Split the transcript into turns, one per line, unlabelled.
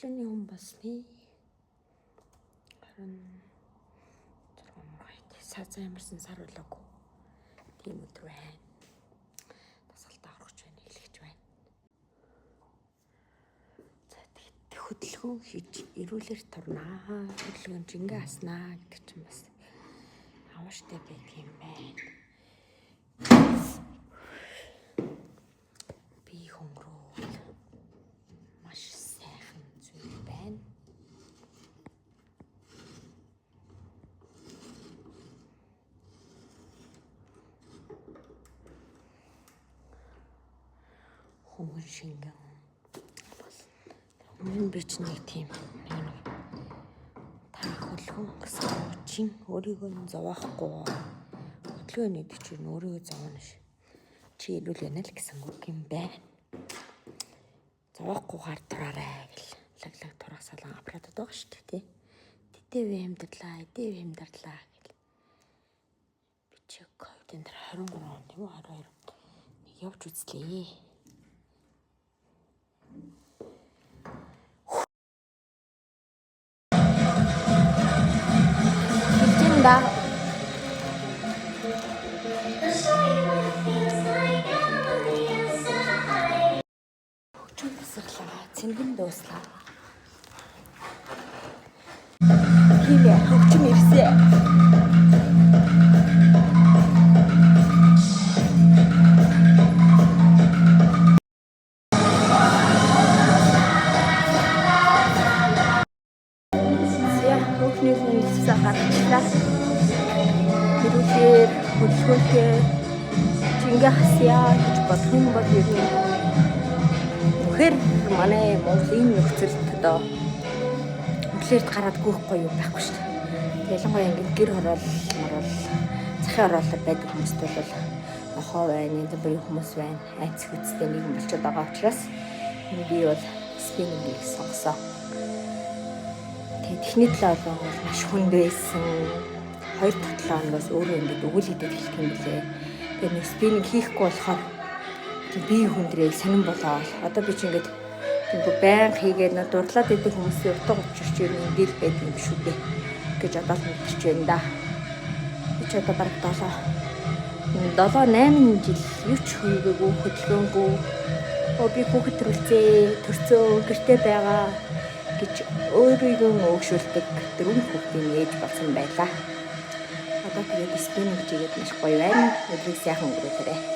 Өглөөний хүн болсны 26 сар ямарсан сар болоогүй. Тийм өдөр байна. Дасгалтаа орохч байна, хэлэх байна. За тэгэхэд хөдөлгөөн хийж ирүүлэр турнаа. Хөдөлгөөн жингээ аснаа гэдэг чинь бас авааштай байдаг юм байна. Би хөнгөрөөл маш сайхан зүйл байна. Хүмүүн шингэн бас хүмүүн би ч нэг тийм та хөдөлгөөн гэсэн чинь өөрийгөө зовохгүй хөдөлгөөн гэдэг чинь өөрийгөө зовоно ш. Чи ирүүл байна л гэсэн үг юм байна. Зовоохгүйгээр тураарай гэл лаглаг турах салан аппаратууд байгаа шүү дээ тий. Тэтэв амьдралаа, эдэв амьдралаа гэл. Би чи ковидын дээр 23 он тийм үү 22 нэг явж үзлээ. Хичээнда цэнгэн дууслаа. Хинэ хөгжим ирсэ. Зя хөгжмийн хүнсээ гаргалаа. Хэрвээ хөдөлгөөнтэй жингээ хасяа гэж бодох юм бол ер нь үнэхээр манай Монголын нөхцөлд одоо үнэхээр гараад гүйхгүй юу байхгүй шүү дээ. Ялангуяа ингээд гэр хороол захын хороолол байдаг хүмүүст бол нохоо байна, янз бүрийн хүмүүс байна. Айц хүчтэй нийгэм болчиход байгаа учраас би бол спиннингийг сонгосон. Тэгээд техник талаар бол маш хүнд байсан. 2-7 хоногоос өөрөө ингээд өгүүлээд хэлэх юм билээ. Тэгээд нэг спиннинг хийхгүй болохоор би хүндрээ сонирн болоод одоо би ч ингээд баян хийгээд дурлаад идэх хүмүүсийн утга учирч ер нь эндэл байдаг юм шүү дээ гэж одоо л мэдчихэж байна да. Би ч одоо бараг 7-8 жил юу ч хийгээгүй хөдөлгөөнгүй. Би хүүхэд төрцөө гэртээ байгаа гэж өөрийгөө өөгшүүлдэг дөрвөн хүүхдийн ээж болсон байлаа. Одоо тэгээд спиннинг хийгээд маш гоё байна. Өдрийг сайхан өнгөрүүлээрэй.